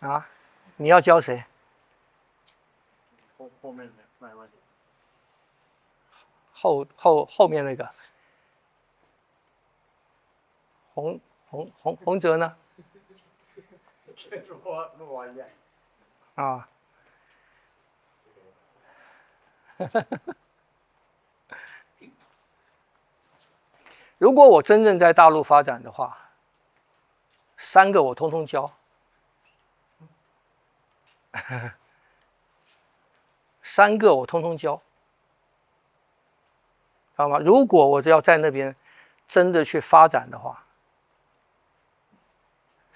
啊，你要教谁？后面的卖问题。后面那个洪哲呢？录完一啊。如果我真正在大陆发展的话，3个我通通教。3个我通通教，知道吗？如果我要在那边真的去发展的话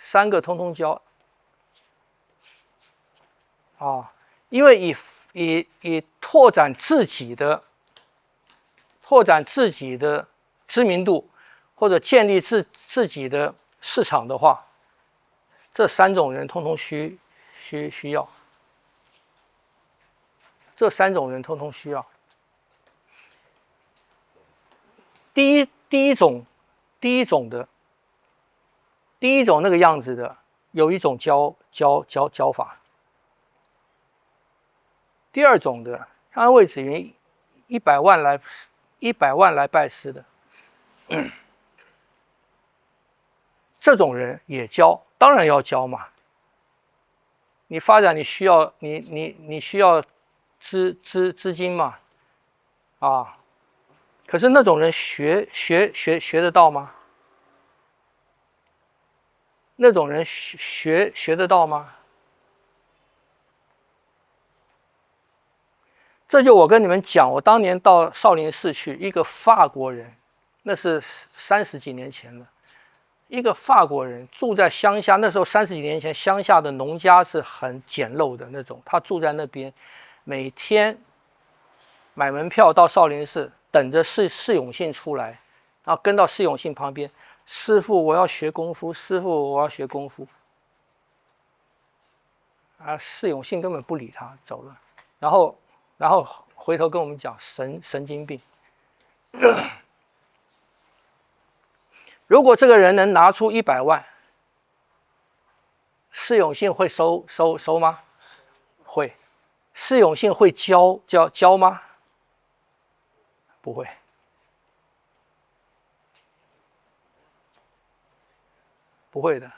，3个通通教。啊，因为以拓展自己的知名度，或者建立自己的市场的话，这3种人通通需要。这3种人通通需要。第一种那个样子的，有一种教法。第2种的，像魏子云100万来拜师的，这种人也教，当然要教嘛。你发展你需要你需要资金嘛，啊，可是那种人学得到吗？那种人学得到吗？这就我跟你们讲，我当年到少林寺去，一个法国人，那是30几年前了。一个法国人住在乡下，那时候30几年前，乡下的农家是很简陋的那种。他住在那边，每天买门票到少林寺，等着释永信出来，然后跟到释永信旁边，师父，我要学功夫，师父，我要学功夫。啊，释永信根本不理他，走了。然后回头跟我们讲神经病。如果这个人能拿出100万，释永信会收吗？会。释永信会教吗？不会。不会的，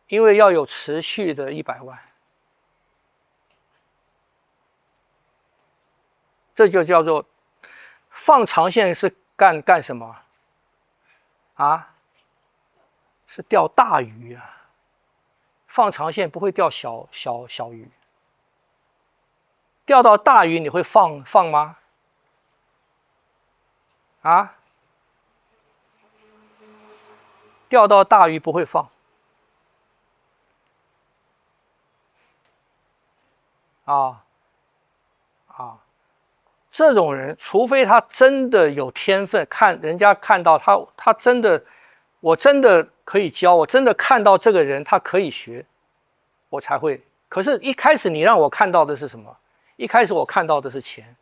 因为要有持续的100万，这就叫做放长线是干什么啊？是钓大鱼啊！放长线不会钓小鱼，钓到大鱼你会放吗？啊？钓到大鱼不会放。这种人，除非他真的有天分，人家看到他真的，我真的可以教，我真的看到这个人他可以学，我才会。可是，一开始你让我看到的是什么？一开始我看到的是钱，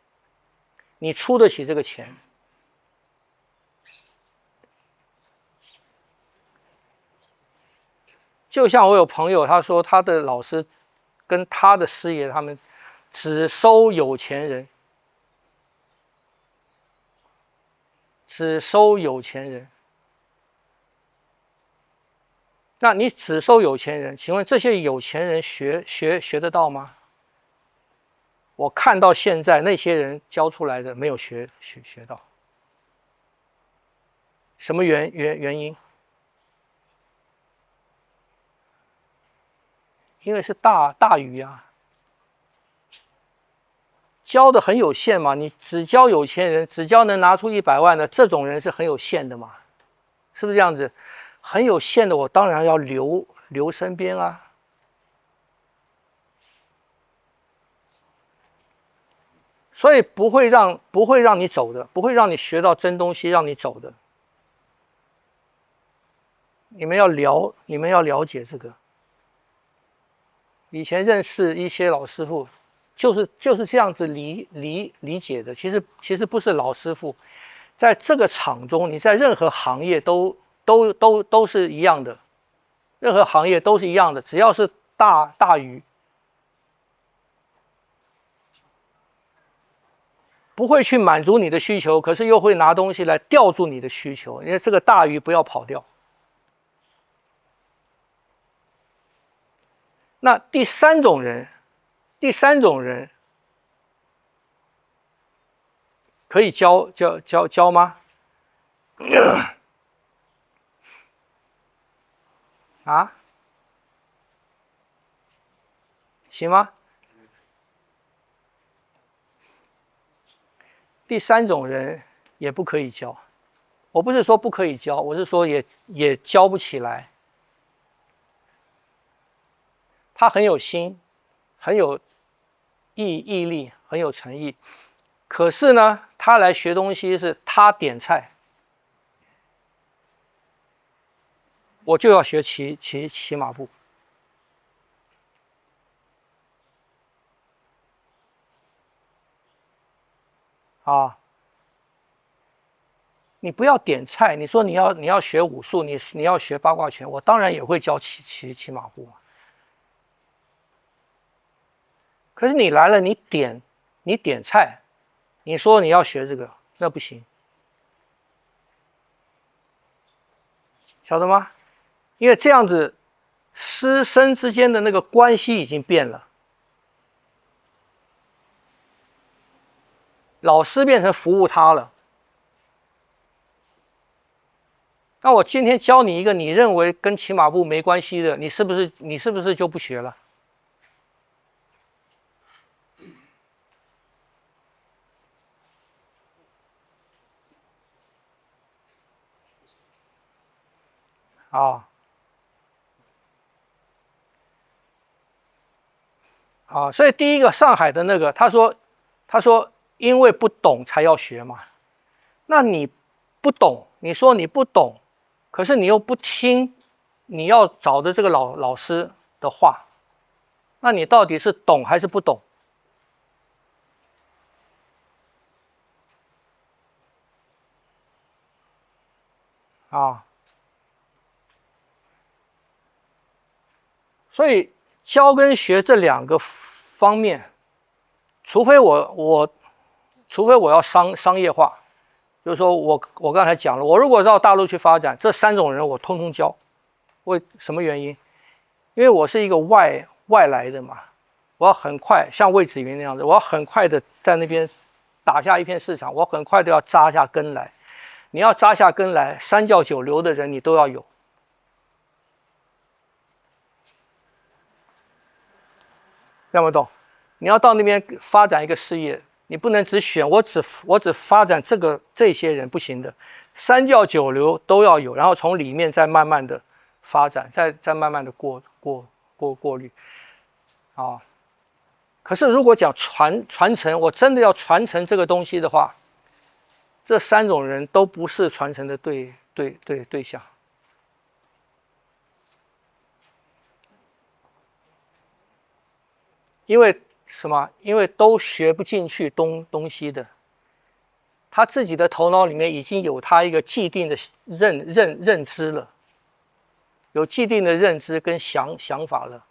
你出得起这个钱。就像我有朋友，他说他的老师跟他的师爷他们只收有钱人。只收有钱人，那你只收有钱人，请问这些有钱人学得到吗？我看到现在那些人教出来的没有学到，什么原因？因为是大鱼啊，教的很有限嘛，你只教有钱人，只教能拿出100万的这种人是很有限的嘛，是不是这样子？很有限的，我当然要留身边啊。所以不会让你走的，不会让你学到真东西，让你走的。你们要了解这个。以前认识一些老师傅，就是这样子理解的。其实不是老师傅，在这个场中，你在任何行业都是一样的，任何行业都是一样的，只要是大鱼，不会去满足你的需求，可是又会拿东西来吊住你的需求，因为这个大鱼不要跑掉。那第三种人可以教吗？啊？行吗？第三种人也不可以教。我不是说不可以教，我是说也教不起来。他很有心，很有毅力，很有诚意。可是呢，他来学东西是他点菜，我就要学骑马步。啊，你不要点菜，你说你要学武术，你要学八卦拳，我当然也会教骑马步。可是你来了，你点菜，你说你要学这个，那不行，晓得吗？因为这样子师生之间的那个关系已经变了，老师变成服务他了。那我今天教你一个你认为跟骑马步没关系的，你是不是就不学了？所以第一个上海的那个，他说因为不懂才要学嘛。那你不懂，你说你不懂，可是你又不听你要找的这个老师的话，那你到底是懂还是不懂？所以教跟学这两个方面，除非我要商业化，就是说我刚才讲了，我如果到大陆去发展，这三种人我通通教。为什么原因？因为我是一个外来的嘛，我要很快像魏子云那样子，我要很快的在那边打下一片市场，我很快的要扎下根来。你要扎下根来，三教九流的人你都要有。听不懂？你要到那边发展一个事业，你不能只选我只发展这些人不行的，三教九流都要有，然后从里面再慢慢的发展，再慢慢的过滤。可是如果讲传承，我真的要传承这个东西的话，这三种人都不是传承的对象。因为什么？因为都学不进去东西的，他自己的头脑里面已经有他一个既定的认知了，有既定的认知跟想法了。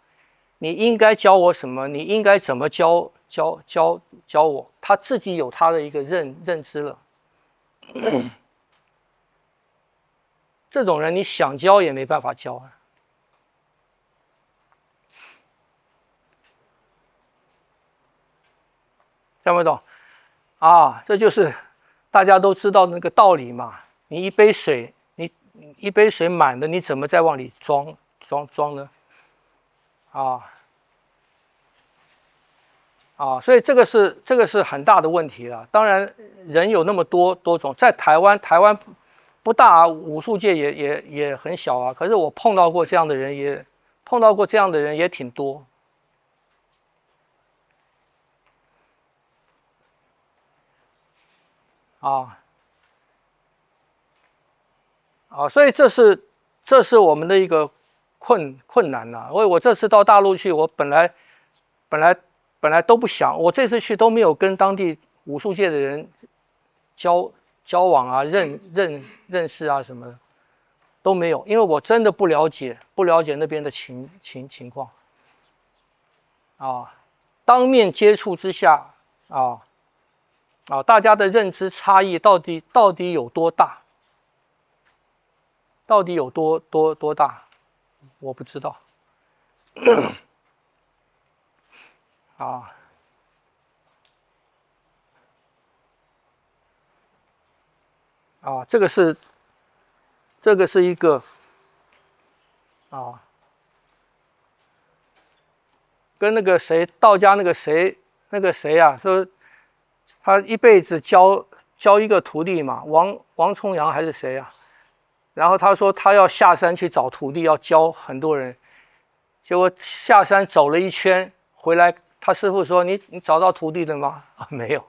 你应该教我什么？你应该怎么教我？他自己有他的一个认知了。这种人你想教也没办法教啊。听不懂？这就是大家都知道那个道理嘛。你一杯水满了，你怎么再往里装呢？所以这个是很大的问题了。当然，人有那么多种，在台湾不大，武术界也很小啊。可是我碰到过这样的人也挺多。所以这是我们的一个困难呐。因为我这次到大陆去，我本来本来都不想，我这次去都没有跟当地武术界的人交往啊、认识啊什么的都没有，因为我真的不了解那边的情况啊。当面接触之下大家的认知差异到底有多大？到底有多大？我不知道。这个是一个跟那个谁道家那个谁啊，说他一辈子教一个徒弟嘛，王重阳还是谁啊？然后他说他要下山去找徒弟，要教很多人，结果下山走了一圈回来，他师父说：“你找到徒弟了吗？”没有。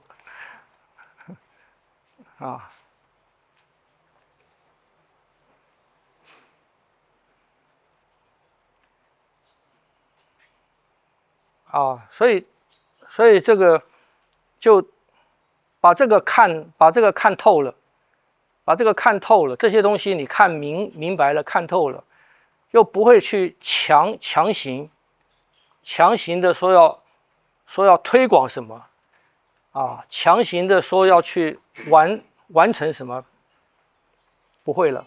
所以这个就把这个看透了，这些东西你看明白了，看透了，又不会去强行的说要推广什么强行的说要去完成什么，不会了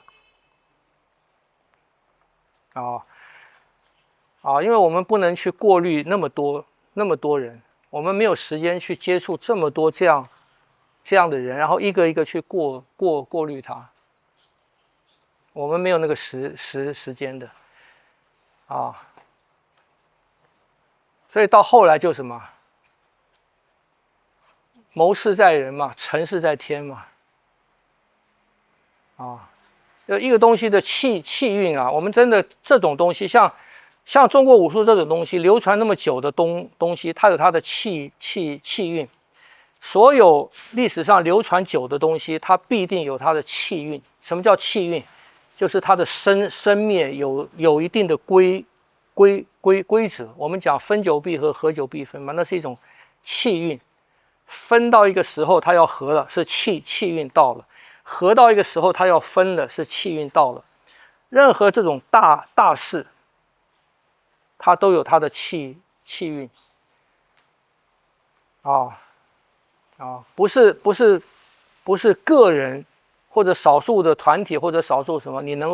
因为我们不能去过滤那么多人，我们没有时间去接触这么多这样的人，然后一个一个去过滤他，我们没有那个时间的所以到后来就什么，谋事在人嘛，成事在天嘛一个东西的气运我们真的这种东西像中国武术这种东西流传那么久的东西，它有它的气运。所有历史上流传久的东西，它必定有它的气运。什么叫气运？就是它的生灭有一定的规则。我们讲分久必合，合久必分嘛，那是一种气运。分到一个时候，它要合了，是气运到了；合到一个时候，它要分了，是气运到了。任何这种大事，它都有它的气运不是个人或者少数的团体或者少数什么，你能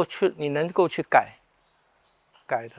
够去改的。